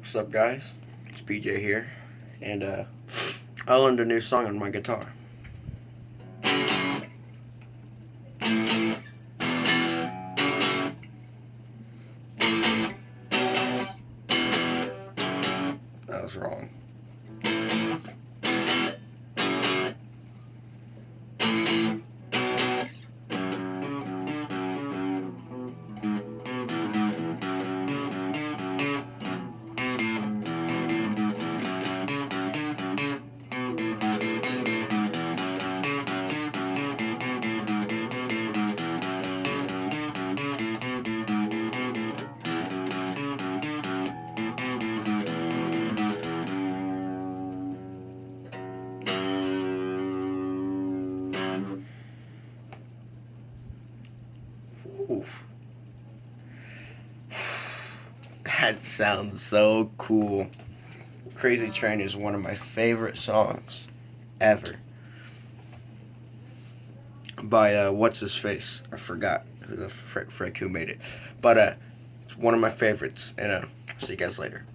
What's up, guys? It's BJ here, and I learned a new song on my guitar. That was wrong. Oof. That sounds so cool. Crazy Train is one of my favorite songs ever. By what's his face? I forgot who the frick who made it. But it's one of my favorites. And see you guys later.